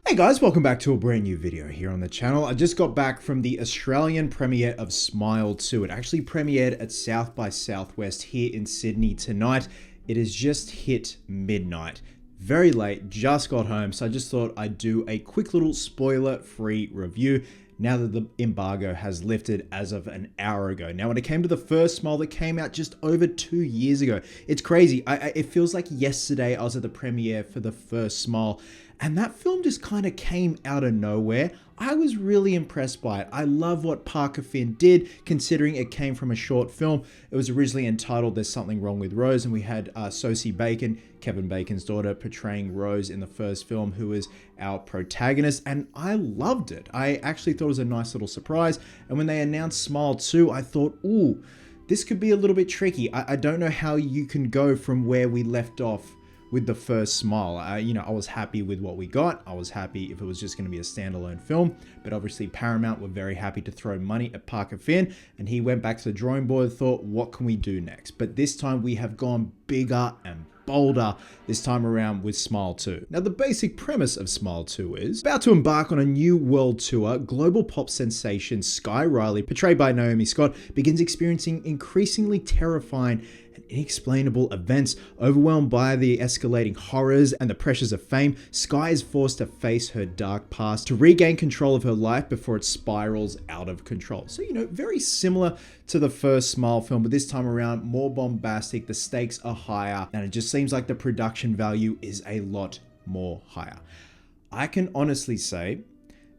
Hey guys, welcome back to a brand new video here on the channel. I just got back from the Australian premiere of Smile 2. It actually premiered at South by Southwest here in Sydney tonight. It has just hit midnight. Very late, just got home, so I just thought I'd do a quick little spoiler-free review now that the embargo has lifted as of an hour ago. Now, when it came to the first Smile that came out just over 2 years ago, it's crazy. It feels like yesterday I was at the premiere for the first Smile, and that film just kind of came out of nowhere. I was really impressed by it. I love what Parker Finn did, considering it came from a short film. It was originally entitled There's Something Wrong with Rose, and we had Sosie Bacon, Kevin Bacon's daughter, portraying Rose in the first film, who was our protagonist, and I loved it. I actually thought it was a nice little surprise, and when they announced Smile 2, I thought, ooh, this could be a little bit tricky. I don't know how you can go from where we left off with the first Smile. I was happy with what we got. I was happy if it was just going to be a standalone film, but obviously Paramount were very happy to throw money at Parker Finn, and he went back to the drawing board and thought, what can we do next? But this time we have gone bigger and bolder this time around with Smile 2. Now, the basic premise of Smile 2 is about to embark on a new world tour. Global pop sensation Sky Riley, portrayed by Naomi Scott, begins experiencing increasingly terrifying and inexplainable events. Overwhelmed by the escalating horrors and the pressures of fame, Sky is forced to face her dark past to regain control of her life before it spirals out of control. So, very similar to the first Smile film, but this time around more bombastic, the stakes are higher, and it just seems like the production value is a lot more higher. I can honestly say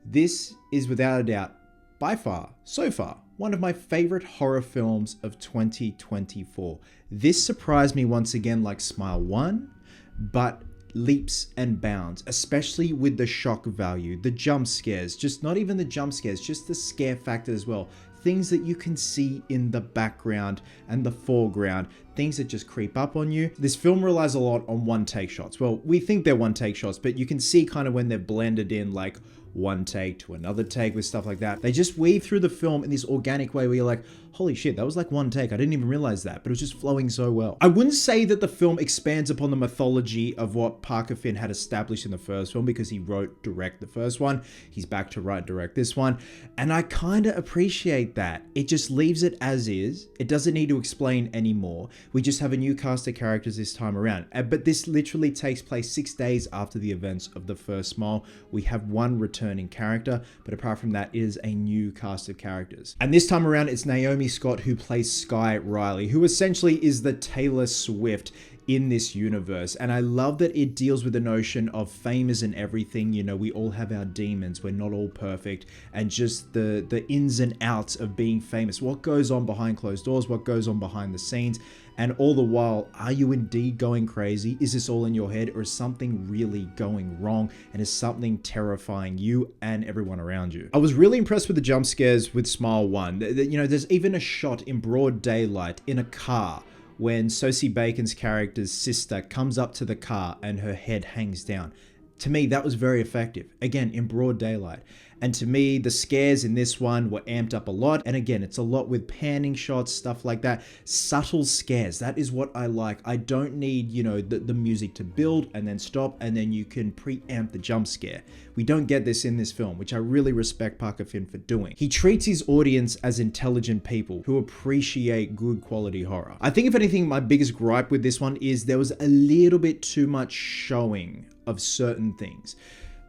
this is without a doubt, by far, so far, one of my favorite horror films of 2024. This surprised me once again like Smile 1, but leaps and bounds, especially with the shock value, the jump scares, just not even the jump scares, just the scare factor as well. Things that you can see in the background and the foreground, things that just creep up on you. This film relies a lot on one-take shots. Well, we think they're one-take shots, but you can see kind of when they're blended in like one take to another take with stuff like that. They just weave through the film in this organic way where you're like, holy shit, that was like one take. I didn't even realize that, but it was just flowing so well. I wouldn't say that the film expands upon the mythology of what Parker Finn had established in the first film, because he wrote, direct the first one. He's back to write, direct this one. And I kind of appreciate that. It just leaves it as is. It doesn't need to explain anymore. We just have a new cast of characters this time around. But this literally takes place 6 days after the events of the first Smile. We have one returning character, but apart from that, it is a new cast of characters. And this time around, it's Naomi Scott who plays Sky Riley, who essentially is the Taylor Swift in this universe. And I love that it deals with the notion of fame isn't everything. We all have our demons. We're not all perfect. And just the ins and outs of being famous. What goes on behind closed doors? What goes on behind the scenes? And all the while, are you indeed going crazy? Is this all in your head, or is something really going wrong? And is something terrifying you and everyone around you? I was really impressed with the jump scares with Smile 1. There's even a shot in broad daylight in a car when Sosie Bacon's character's sister comes up to the car and her head hangs down. To me, that was very effective. Again, in broad daylight. And to me, the scares in this one were amped up a lot. And again, it's a lot with panning shots, stuff like that. Subtle scares. That is what I like. I don't need, the music to build and then stop, and then you can preamp the jump scare. We don't get this in this film, which I really respect Parker Finn for doing. He treats his audience as intelligent people who appreciate good quality horror. I think, if anything, my biggest gripe with this one is there was a little bit too much showing of certain things.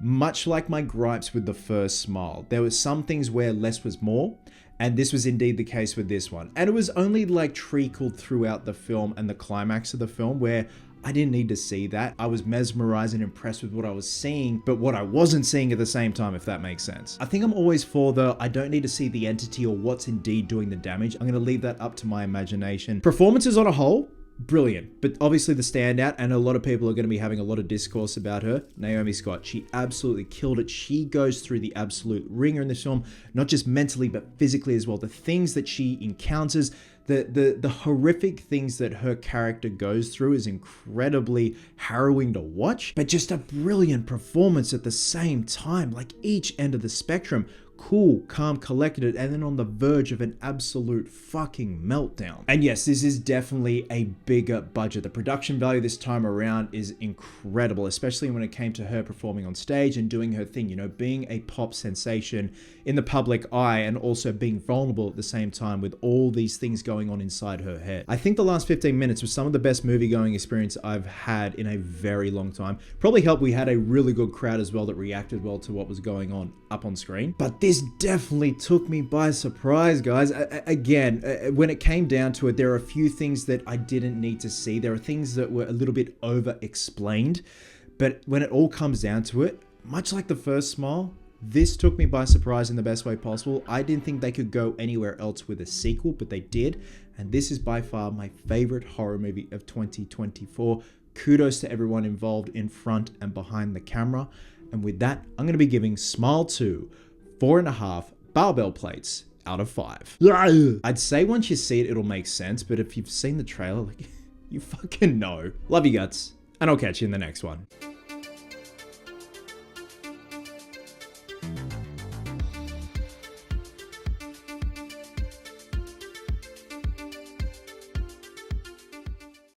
Much like my gripes with the first Smile, there were some things where less was more, and this was indeed the case with this one. And it was only like trickled throughout the film and the climax of the film where I didn't need to see that. I was mesmerized and impressed with what I was seeing, but what I wasn't seeing at the same time, if that makes sense. I think I'm always for I don't need to see the entity or what's indeed doing the damage. I'm going to leave that up to my imagination. Performances on a whole, brilliant, but obviously the standout, and a lot of people are going to be having a lot of discourse about her, Naomi Scott. She absolutely killed it. She goes through the absolute ringer in this film, not just mentally but physically as well. The things that she encounters, the horrific things that her character goes through is incredibly harrowing to watch, but just a brilliant performance at the same time. Like, each end of the spectrum, cool, calm, collected, and then on the verge of an absolute fucking meltdown. And yes, this is definitely a bigger budget. The production value this time around is incredible, especially when it came to her performing on stage and doing her thing, you know, being a pop sensation in the public eye and also being vulnerable at the same time with all these things going on inside her head. I think the last 15 minutes was some of the best movie-going experience I've had in a very long time. Probably helped we had a really good crowd as well that reacted well to what was going on up on screen. But this definitely took me by surprise, guys. Again, when it came down to it, there are a few things that I didn't need to see. There are things that were a little bit over-explained. But when it all comes down to it, much like the first Smile, this took me by surprise in the best way possible. I didn't think they could go anywhere else with a sequel, but they did. And this is by far my favorite horror movie of 2024. Kudos to everyone involved in front and behind the camera. And with that, I'm going to be giving Smile 2 4.5 barbell plates out of 5. I'd say once you see it, it'll make sense. But if you've seen the trailer, like, you fucking know. Love you guts. And I'll catch you in the next one.